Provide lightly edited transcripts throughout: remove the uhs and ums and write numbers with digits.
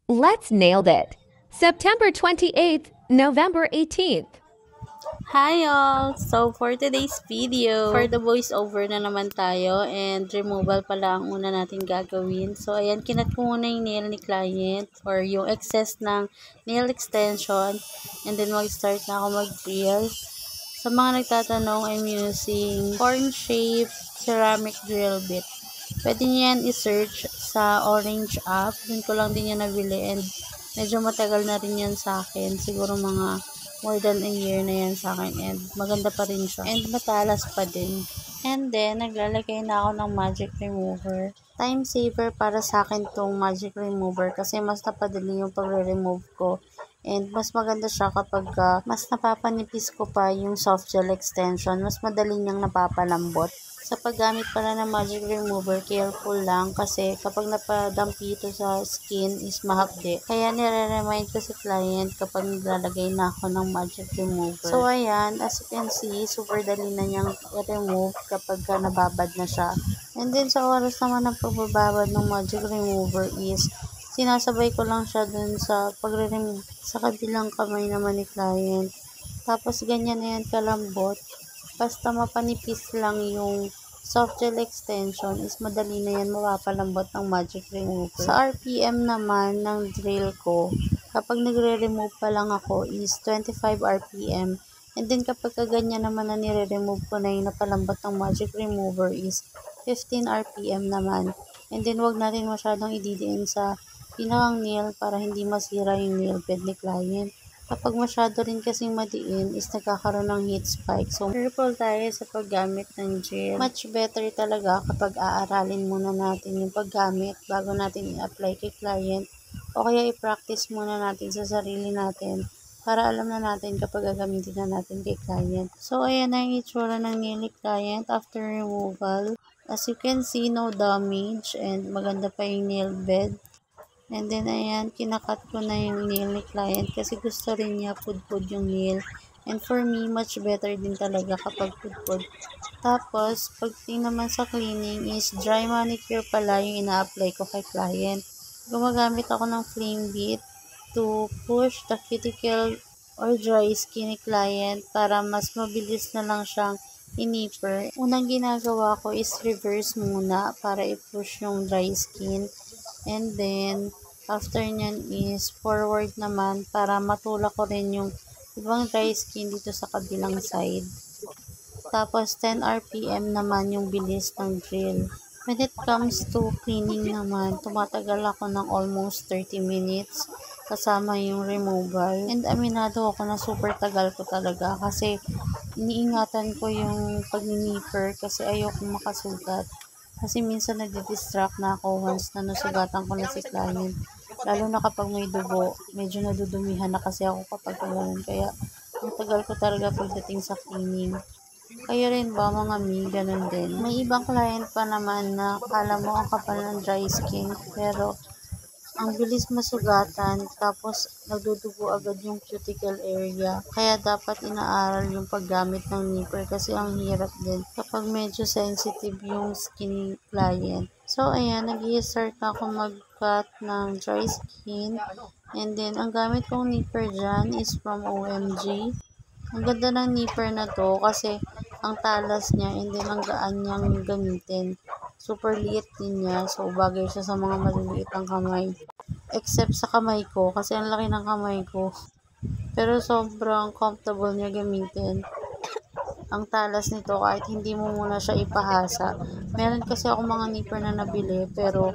Let's nailed it. September 28th, November 18th. Hi all! So for today's video, for the voiceover na naman tayo and removal pala ang una natin gagawin. So ayan, kinat ko muna yung nail ni client or yung excess ng nail extension and then mag-start na ako mag-drill. Sa mga nagtatanong, I'm using corn shape ceramic drill bit. Pwede niyo yan i-search sa Orange app. Dun ko lang din yan nabili and medyo matagal na rin yan sa akin. Siguro mga more than a year na yan sa akin and maganda pa rin siya. And matalas pa din. And then, naglalagay na ako ng magic remover. Time saver para sa akin tong magic remover kasi mas napadali yung pagre-remove ko. And mas maganda siya kapag mas napapanipis ko pa yung soft gel extension. Mas madali niyang napapalambot. Sa paggamit pala ng magic remover, careful lang kasi kapag napadampi ito sa skin is mahapde. Kaya nire-remind ko si client kapag naglalagay na ako ng magic remover. So ayan, as you can see, super dali na niyang i-remove kapag nababad na siya. And then sa oras naman ng pagbababad ng magic remover is sinasabay ko lang siya dun sa pagre-remove sa kabilang kamay naman ni client. Tapos ganyan na yan kalambot. Basta mapanipis lang yung soft gel extension is madali na yan mapapalambot ng magic remover. Sa RPM naman ng drill ko, kapag nagre-remove pa lang ako is 25 RPM. And then kapag ganyan naman na nire-remove ko na yung napalambot ng magic remover is 15 RPM naman. And then wag natin masyadong ididiin sa pinakang nail para hindi masira yung nail bed ni client. Kapag masyado rin kasing madiin is nagkakaroon ng heat spike. So, careful tayo sa paggamit ng gel. Much better talaga kapag aaralin muna natin yung paggamit bago natin i-apply kay client o kaya i-practice muna natin sa sarili natin para alam na natin kapag gagamitin na natin kay client. So, ayan na yung itsura ng nail ni client after removal. As you can see, no damage and maganda pa yung nail bed. And then, ayan, kinakat ko na yung nail ni client kasi gusto rin niya pudpud yung nail. And for me, much better din talaga kapag pudpud. Tapos, pagdating naman sa cleaning is dry manicure pala yung ina-apply ko kay client. Gumagamit ako ng flame beat to push the cuticle or dry skin ni client para mas mabilis na lang siyang inipper. Unang ginagawa ko is reverse muna para i-push yung dry skin. And then, after nyan is forward naman para matulak ko rin yung ibang dry skin dito sa kabilang side. Tapos, 10 RPM naman yung bilis ng drill. When it comes to cleaning naman, tumatagal ako ng almost 30 minutes kasama yung removal. And aminado ako na super tagal ko talaga kasi iniingatan ko yung pag-nipper kasi ayokong makasugat. Kasi minsan nagdi-distract na ako once na nasugatan ko na si client. Lalo na kapag may dugo, medyo nadudumihan na kasi ako kapag ganun. Kaya ang tagal ko talaga pagdating sa cleaning. Kayo rin ba mga mi, ganun din? May ibang client pa naman na kala mo ang kapal ng dry skin pero ang bilis masugatan tapos nagdudugo agad yung cuticle area. Kaya dapat inaaral yung paggamit ng nipper kasi ang hirap din kapag medyo sensitive yung skin client. So ayan, nag-i-start na ako mag-cut ng dry skin. And then, ang gamit kong nipper dyan is from OMG. Ang ganda ng nipper na to kasi ang talas niya and then ang gaan niyang gamitin. Super liit din niya, so bagay siya sa mga maliliit ang kamay. Except sa kamay ko kasi ang laki ng kamay ko. Pero sobrang comfortable niya gamitin. Ang talas nito kahit hindi mo muna siya ipahasa. Meron kasi ako mga nipper na nabili pero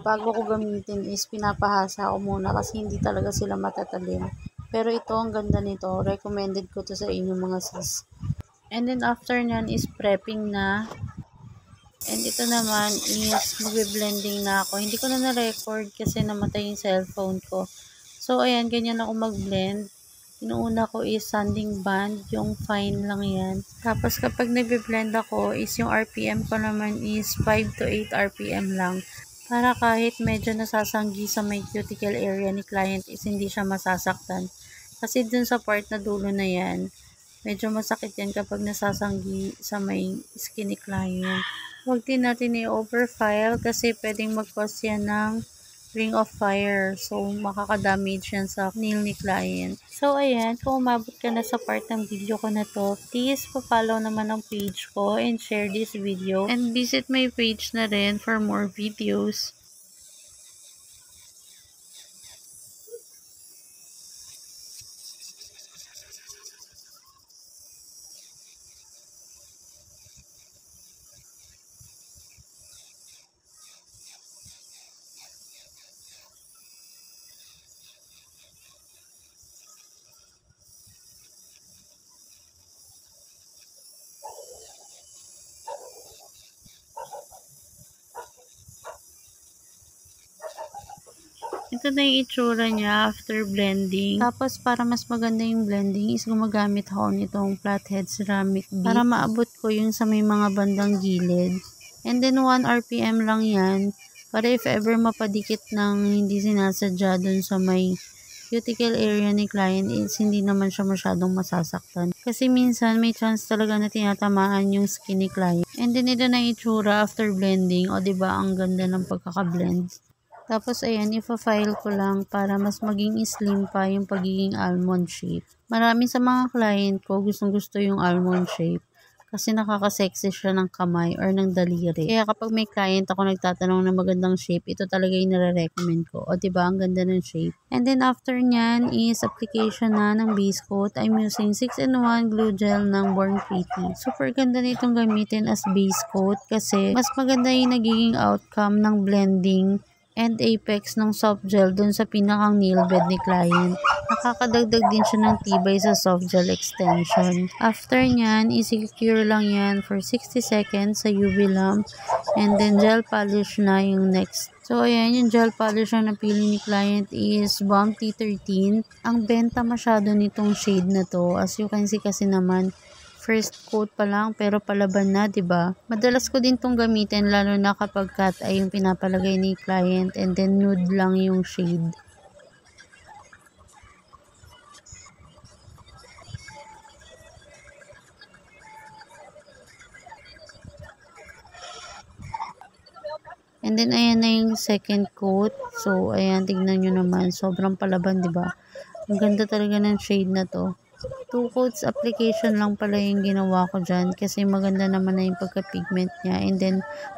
bago ko gamitin is pinapahasa ko muna kasi hindi talaga sila matatalim. Pero ito ang ganda nito. Recommended ko to sa inyo mga sis. And then after nyan is prepping na. And ito naman is magbe-blending na ako. Hindi ko na na-record kasi namatay yung cellphone ko. So ayan, ganyan ako mag-blend. Inuuna ko is sanding band, yung fine lang yan. Tapos kapag nagbe-blend ako is yung RPM ko naman is 5 to 8 RPM lang. Para kahit medyo nasasanggi sa may cuticle area ni client is hindi siya masasaktan. Kasi dun sa part na dulo na yan, medyo masakit yan kapag nasasanggi sa may skin ni client. Huwag din natin i-overfile kasi pwedeng mag-cause yan ng Ring of Fire. So, makaka-damage yan sa nail ni client. So, ayan, kung umabot ka na sa part ng video ko na to, please pa-follow naman ang page ko and share this video. And visit my page na rin for more videos. Ito na yung itsura niya after blending. Tapos, para mas maganda yung blending is gumagamit ako nitong flathead ceramic bit para maabot ko yung sa may mga bandang gilid. And then, 1 RPM lang yan para if ever mapadikit ng hindi sinasadya dun sa may cuticle area ni client is hindi naman siya masyadong masasaktan. Kasi minsan may chance talaga na tinatamaan yung skin ni client. And then, ito na yung itsura after blending. O, diba, ang ganda ng pagkaka-blend. Tapos, ayan, ipa-file ko lang para mas maging slim pa yung pagiging almond shape. Marami sa mga client ko gustong-gusto yung almond shape kasi nakaka-sexy siya ng kamay or ng daliri. Kaya kapag may client ako nagtatanong ng magandang shape, ito talaga yung nare-recommend ko. O, diba, ang ganda ng shape. And then, after nyan is application na ng base coat. I'm using 6-in-1 glue gel ng Born Pretty. Super ganda nitong gamitin as base coat kasi mas maganda yung nagiging outcome ng blending and apex ng soft gel dun sa pinakang nail bed ni client. Nakakadagdag din siya ng tibay sa soft gel extension. After nyan, i-secure lang yan for 60 seconds sa UV lamp and then gel polish na yung next. So, ayan, yung gel polish na napili ni client is Balm T13. Ang benta masyado nitong shade na to. As you can see kasi naman, first coat pa lang pero palaban na, 'di ba? Madalas ko din tong gamitin lalo na kapag cut ay yung pinapalagay ni client and then nude lang yung shade. And then ayan na yung second coat. So ayan, tignan nyo naman, sobrang palaban, 'di ba? Ang ganda talaga ng shade na to. 2 coats application lang pala yung ginawa ko dyan kasi maganda naman na yung pagka-pigment niya. And then,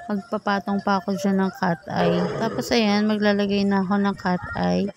magpapatong pa ako dyan ng cat eye. Tapos, ayan, maglalagay na ako ng cat eye.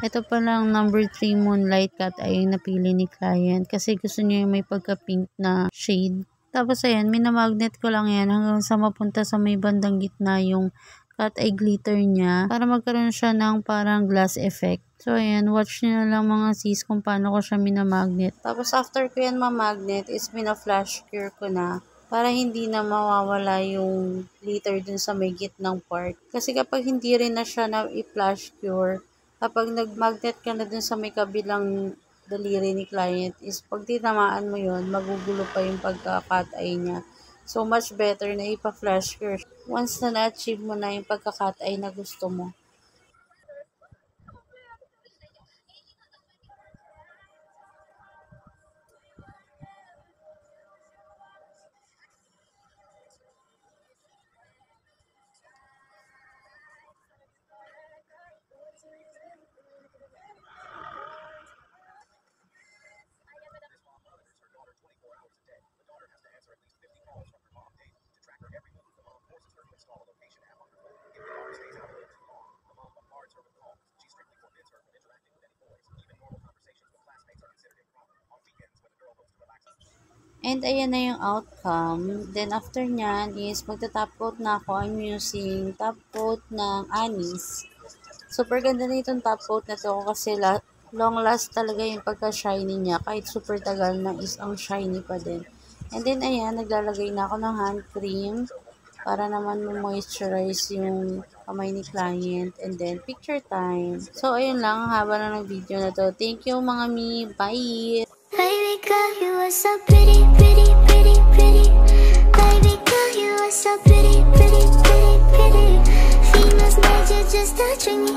Ito pa lang number 3 Moonlight cat eye yung napili ni client kasi gusto niya yung may pagka-pink na shade. Tapos, ayan, minamagnet ko lang yan hanggang sa mapunta sa may bandang gitna yung cat eye glitter niya para magkaroon siya ng parang glass effect. So, ayan, watch nyo na lang mga sis kung paano ko siya minamagnet. Tapos, after ko yan mamagnet, is mina-flash cure ko na para hindi na mawawala yung glitter dun sa may gitnang part. Kasi kapag hindi rin na siya na i-flash cure, kapag nag-magnet ka na dun sa may kabilang daliri ni client, is pag tinamaan mo yun, magugulo pa yung pagka-cut eye niya. So, much better na ipa-flash cure once na na-achieve mo na yung pagka-cut eye na gusto mo. And ayan na yung outcome. Then after nyan is magta-top coat na ako. I'm using top coat ng Anis. Super ganda na itong top coat na to kasi long last talaga yung pagka-shiny niya. Kahit super tagal na is ang shiny pa din. And then ayan, naglalagay na ako ng hand cream para naman moisturize yung kamay ni client. And then picture time. So ayun lang, haba na ng video na to. Thank you mga mi. Bye! Baby girl, you are so pretty, pretty, pretty, pretty. Baby girl, you are so pretty, pretty, pretty, pretty. Females need you just to start me,